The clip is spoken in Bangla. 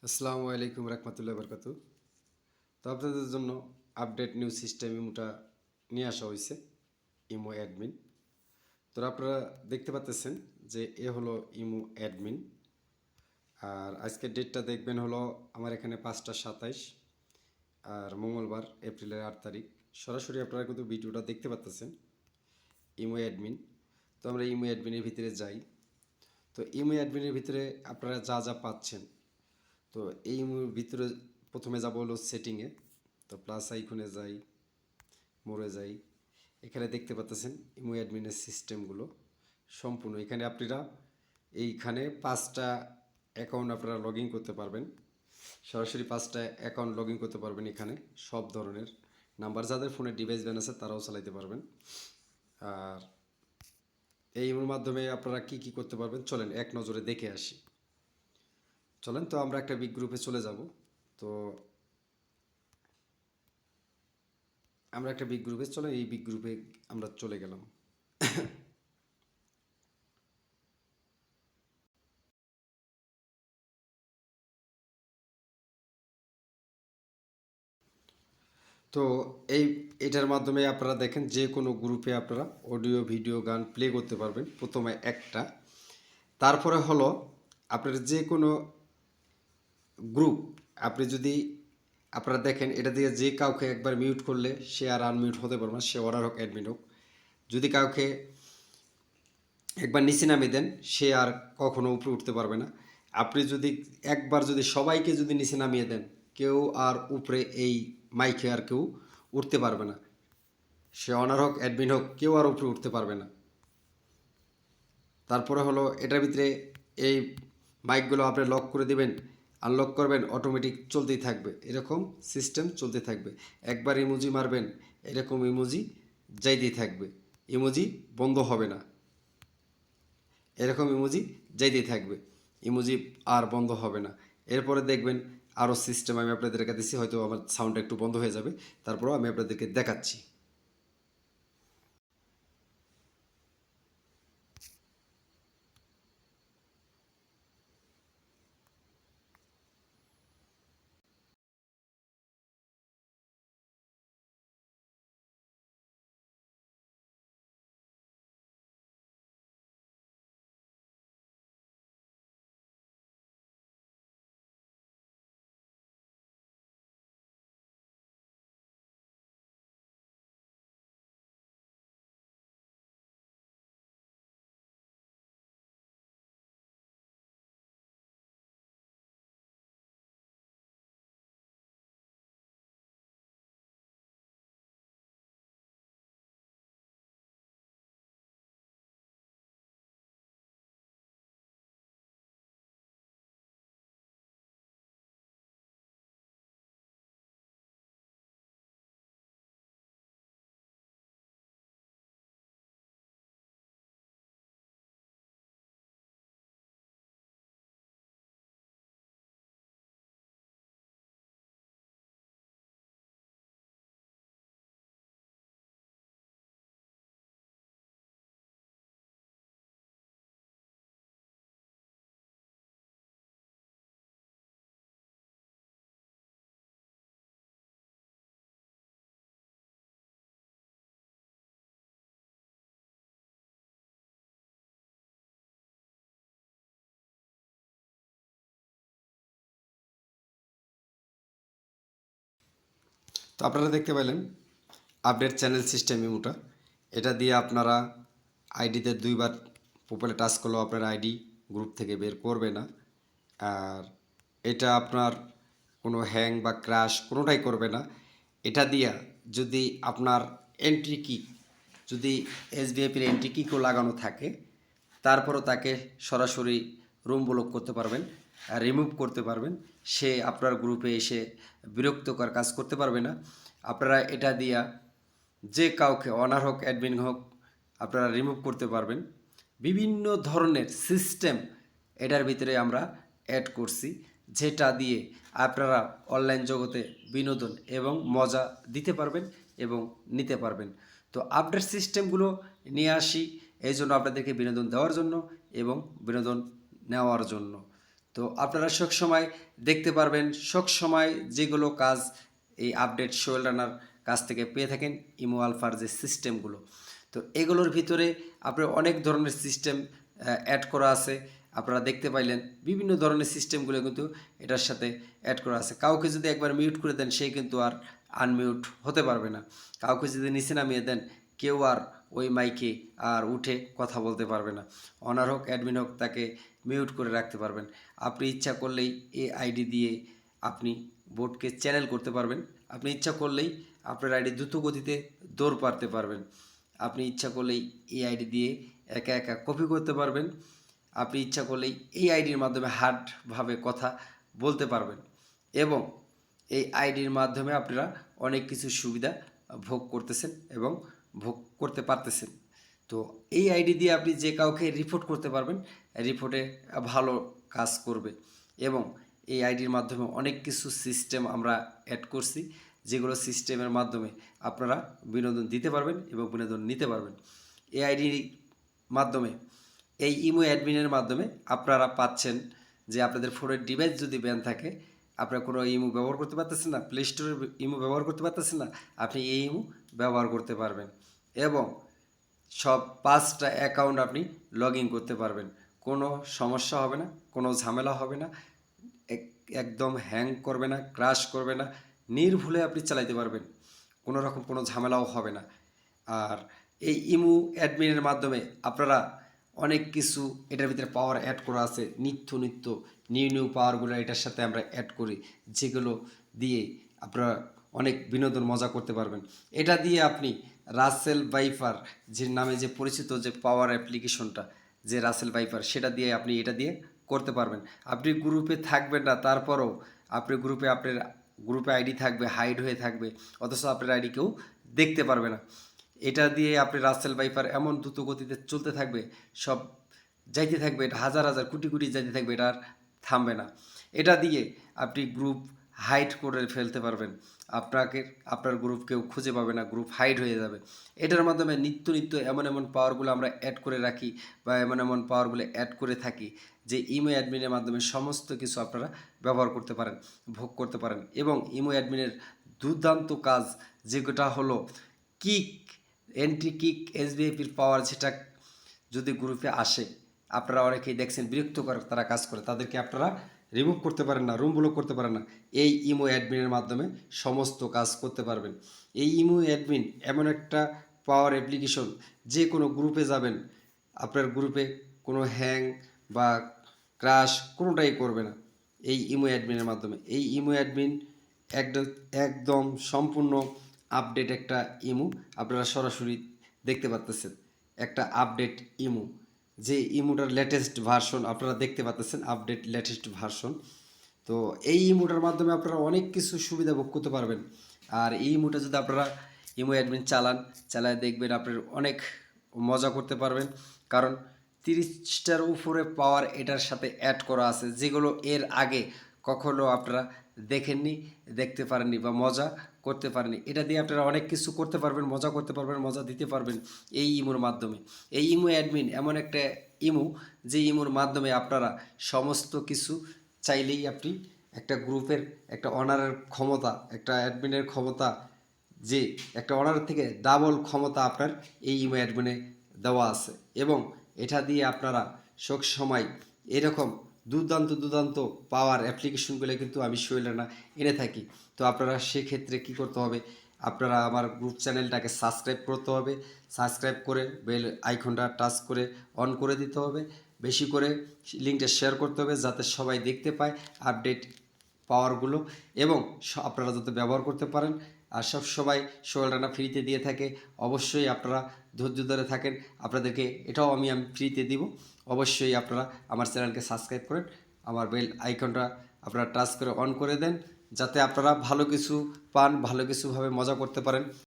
আসসালামু আলাইকুম রহমতুল্লাহ বরকাতু। তো আপনাদের জন্য আপডেট নিউ সিস্টেম ইমোটা নিয়ে আসা হয়েছে, ইমো অ্যাডমিন। তো আপনারা দেখতে পাচ্ছেন যে এ হলো ইমো অ্যাডমিন। আর আজকের ডেটটা দেখবেন হলো আমার এখানে 5টা 27 আর মঙ্গলবার এপ্রিলের 8 তারিখ। সরাসরি আপনারা কিন্তু ভিডিওটা দেখতে পাচ্ছেন ইমো অ্যাডমিন। তো আমরা ইমো অ্যাডমিনের ভিতরে যাই। তো ইমো অ্যাডমিনের ভিতরে আপনারা যা যা পাচ্ছেন, তো এই ভিতরে প্রথমে যাব হলো সেটিংয়ে। তো প্লাস আইকনে যাই, মোড়ে যাই। এখানে দেখতে পাচ্ছেন ইমো অ্যাডমিনের সিস্টেমগুলো সম্পূর্ণ। এখানে আপনারা এইখানে 5টা অ্যাকাউন্ট আপনারা লগ ইন করতে পারবেন। সরাসরি 5টা অ্যাকাউন্ট লগ ইন করতে পারবেন। এখানে সব ধরনের নাম্বার যাদের ফোনে ডিভাইস ব্যান আছে তারাও চালাইতে পারবেন। আর এই ইমোর মাধ্যমে আপনারা কি কি করতে পারবেন চলেন এক নজরে দেখে আসি। চলেন, তো আমরা একটা বিগ গ্রুপে চলে যাব। তো আমরা একটা বিগ গ্রুপে চলে, এই বিগ গ্রুপে আমরা চলে গেলাম। তো এটার মাধ্যমে আপনারা দেখেন যে কোনো গ্রুপে আপনারা অডিও ভিডিও গান প্লে করতে পারবেন প্রথমে একটা। তারপরে হলো আপনার যে কোনো গ্রুপ, আপনি যদি আপনারা দেখেন এটা দিয়ে যে কাউকে একবার মিউট করলে সে আর আনমিউট হতে পারবে না, সে অর্ডার হোক অ্যাডমিন হোক। যদি কাউকে একবার নিচে নামিয়ে দেন সে আর কখনো উপরে উঠতে পারবে না। আপনি যদি একবার যদি সবাইকে যদি নিচে নামিয়ে দেন, কেউ আর উপরে এই মাইকে আর কেউ উঠতে পারবে না। সে অনার হোক অ্যাডমিন হোক, কেউ আর উপরে উঠতে পারবে না। তারপরে হলো এটার ভিতরে এই মাইকগুলো আপনি লক করে দিবেন, আনলক করবেন, অটোমেটিক চলতেই থাকবে। এরকম সিস্টেম চলতে থাকবে। একবার ইমোজি মারবেন, এরকম ইমোজি যাইতেই থাকবে। ইমোজি বন্ধ হবে না, এরকম ইমোজি যাইতেই থাকবে। ইমোজি আর বন্ধ হবে না। এরপরে দেখবেন আরও সিস্টেম আমি আপনাদেরকে দিচ্ছি, হয়তো আমার সাউন্ডটা একটু বন্ধ হয়ে যাবে, তারপরেও আমি আপনাদেরকে দেখাচ্ছি। তো আপনারা দেখতে পেলেন আপডেট চ্যানেল সিস্টেম ইমোটা। এটা দিয়ে আপনারা আইডিতে 2বার প্রোফাইলে টাচ করলেও আপনার আইডি গ্রুপ থেকে বের করবে না। আর এটা আপনার কোনো হ্যাং বা ক্র্যাশ কোনোটাই করবে না। এটা দিয়া যদি আপনার এন্ট্রি কি, যদি এসবিআইপির এন্ট্রি কিও লাগানো থাকে, তারপরও তাকে সরাসরি রুম ব্লক করতে পারবেন, রিমুভ করতে পারবেন। সে আপনার গ্রুপে এসে বিরক্তকর কাজ করতে পারবে না। আপনারা এটা দিয়া যে কাউকে অনার হোক অ্যাডমিন হোক আপনারা রিমুভ করতে পারবেন। বিভিন্ন ধরনের সিস্টেম এটার ভিতরে আমরা অ্যাড করছি, যেটা দিয়ে আপনারা অনলাইন জগতে বিনোদন এবং মজা দিতে পারবেন এবং নিতে পারবেন। তো আপডেট সিস্টেমগুলো নিয়ে আসি এই জন্য আপনাদেরকে বিনোদন দেওয়ার জন্য এবং বিনোদন নেওয়ার জন্য। তো আপনারা সব সময় দেখতে পারবেন, সব সময় যেগুলো কাজ এই আপডেট সোহেল রানার কাছ থেকে পেয়ে থাকেন ইমো আলফার যে সিস্টেমগুলো। তো এগুলোর ভিতরে আপনার অনেক ধরনের সিস্টেম অ্যাড করা আছে। আপনারা দেখতে পাইলেন বিভিন্ন ধরনের সিস্টেমগুলো কিন্তু এটার সাথে অ্যাড করা আছে। কাউকে যদি একবার মিউট করে দেন সে কিন্তু আর আনমিউট হতে পারবে না। কাউকে যদি নিচে নামিয়ে দেন কেউ আর ওই মাইকে আর উঠে কথা বলতে পারবে না। অনার হোক অ্যাডমিন হোক তাকে মিউট করে রাখতে পারবেন। আপনি ইচ্ছা করলেই এই আইডি দিয়ে আপনি বোর্ডকে চ্যানেল করতে পারবেন। আপনি ইচ্ছা করলেই আপনার আইডি দ্রুত গতিতে দৌড় পারতে পারবেন। আপনি ইচ্ছা করলেই এই আইডি দিয়ে একা একা কপি করতে পারবেন। আপনি ইচ্ছা করলেই এই আইডির মাধ্যমে হার্ডভাবে কথা বলতে পারবেন এবং এই আইডির মাধ্যমে আপনারা অনেক কিছু সুবিধা ভোগ করতেছেন এবং ভোগ করতে পারতেছেন। তো এই আইডি দিয়ে আপনি যে কাউকে রিপোর্ট করতে পারবেন, রিপোর্টে ভালো কাজ করবে এবং এই আইডির মাধ্যমে অনেক কিছু সিস্টেম আমরা অ্যাড করছি, যেগুলো সিস্টেমের মাধ্যমে আপনারা বিনোদন দিতে পারবেন এবং বিনোদন নিতে পারবেন। এই আইডির মাধ্যমে এই ইমো অ্যাডমিনের মাধ্যমে আপনারা পাচ্ছেন যে আপনাদের ফোনের ডিভাইস যদি ব্যান থাকে, আপনারা কোনো ইমো ব্যবহার করতে পারতেছেন না, প্লে স্টোরে ইমো ব্যবহার করতে পারতেছেন না, আপনি এই ইমো ব্যবহার করতে পারবেন এবং সব 5টা অ্যাকাউন্ট আপনি লগ ইন করতে পারবেন। কোনো সমস্যা হবে না, কোনো ঝামেলা হবে না, একদম হ্যাং করবে না, ক্রাশ করবে না, নির্ভুলে আপনি চালাইতে পারবেন, কোনো রকম কোনো ঝামেলাও হবে না। আর এই ইমু অ্যাডমিনের মাধ্যমে আপনারা অনেক কিছু এটার ভিতরে পাওয়ার অ্যাড করা আছে, নিত্য নিত্য নিউ পাওয়ারগুলো এটার সাথে আমরা অ্যাড করি, যেগুলো দিয়ে আপনারা অনেক বিনোদন মজা করতে পারবেন। এটা দিয়ে আপনি রাসেল ভাইপার যে নামে যে পরিচিত যে পাওয়ার অ্যাপ্লিকেশনটা, যে রাসেল ভাইপার, সেটা দিয়ে আপনি এটা দিয়ে করতে পারবেন। আপনি গ্রুপে থাকবেন না, তারপরও আপনি আপনার গ্রুপে আইডি থাকবে, হাইড হয়ে থাকবে, অথচ আপনার আইডি কেউ দেখতে পারবে না। এটা দিয়ে আপনি রাসেল ভাইপার এমন দ্রুত গতিতে চলতে থাকবে, সব যাইতে থাকবে, এটা হাজার হাজার কোটি কোটি যাইতে থাকবে, এটা আর থামবে না। এটা দিয়ে আপনি গ্রুপ হাইড করে ফেলতে পারবেন, আপনার গ্রুপ কেউ খুঁজে পাবে না, গ্রুপ হাইড হয়ে যাবে। এটার মাধ্যমে নিত্য নিত্য এমন এমন পাওয়ারগুলো আমরা অ্যাড করে রাখি বা এমন এমন পাওয়ারগুলো অ্যাড করে থাকি যে ইমো অ্যাডমিনের মাধ্যমে সমস্ত কিছু আপনারা ব্যবহার করতে পারেন, ভোগ করতে পারেন। এবং ইমো অ্যাডমিনের দুর্দান্ত কাজ যেটা হলো কিক, এন্ট্রি কিক, এসবিএপির পাওয়ার, যেটা যদি গ্রুপে আসে, আপনারা অনেকেই দেখছেন বিরক্তকর তারা কাজ করে, তাদেরকে আপনারা রিমুভ করতে পারেন না, রুম ব্লক করতে পারেন না, এই ইমো অ্যাডমিনের মাধ্যমে সমস্ত কাজ করতে পারবেন। এই ইমো অ্যাডমিন এমন একটা পাওয়ার অ্যাপ্লিকেশন, যে কোনো গ্রুপে যাবেন, আপনার গ্রুপে কোনো হ্যাং বা ক্রাশ কোনোটাই করবে না এই ইমো অ্যাডমিনের মাধ্যমে। এই ইমো অ্যাডমিন একদম একদম সম্পূর্ণ আপডেট একটা ইমো, আপনারা সরাসরি দেখতে পাচ্তেছেন একটা আপডেট ইমো, যে ইমোটার লেটেস্ট ভার্সন আপনারা দেখতে পাচ্তেছেন, আপডেট লেটেস্ট ভার্সন। তো এই ইমোটার মাধ্যমে আপনারা অনেক কিছু সুবিধা ভোগ করতে পারবেন। আর এই ইমোটা যদি আপনারা ইমো অ্যাডমিন চালায় দেখবেন আপনার অনেক মজা করতে পারবেন, কারণ 30টার উপরে পাওয়ার এটার সাথে অ্যাড করা আছে, যেগুলো এর আগে কখনো আপনারা দেখেননি, দেখতে পারেননি বা মজা করতে পারেননি। এটা দিয়ে আপনারা অনেক কিছু করতে পারবেন, মজা করতে পারবেন, মজা দিতে পারবেন এই ইমোর মাধ্যমে। এই ইমো অ্যাডমিন এমন একটা ইমো, যে ইমোর মাধ্যমে আপনারা সমস্ত কিছু চাইলেই আপনি একটা গ্রুপের একটা অনারের ক্ষমতা, একটা অ্যাডমিনের ক্ষমতা, যে একটা অনারের থেকে ডাবল ক্ষমতা আপনার এই ইমো অ্যাডমিনে দেওয়া আছে। এবং এটা দিয়ে আপনারা সব সময় এরকম দুর্দান্ত দুর্দান্ত পাওয়ার অ্যাপ্লিকেশনগুলো কিন্তু আমি সোহেল রানা এনে থাকি। তো আপনারা সেক্ষেত্রে কী করতে হবে, আপনারা আমার গ্রুপ চ্যানেলটাকে সাবস্ক্রাইব করতে হবে, সাবস্ক্রাইব করে বেল আইকনটা টাচ করে অন করে দিতে হবে, বেশি করে লিঙ্কটা শেয়ার করতে হবে যাতে সবাই দেখতে পায় আপডেট পাওয়ারগুলো এবং আপনারা যাতে ব্যবহার করতে পারেন। আর সব সবাই সোহেল রানা ফ্রিতে দিয়ে থাকে, অবশ্যই আপনারা ধৈর্য ধরে থাকেন, আপনাদেরকে এটাও আমি ফ্রিতে দিব। অবশ্যই আপনারা আমার চ্যানেলকে সাবস্ক্রাইব করেন, আমার বেল আইকনটা আপনারা টাচ করে অন করে দেন, যাতে আপনারা ভালো কিছু পান, ভালো কিছুভাবে মজা করতে পারেন।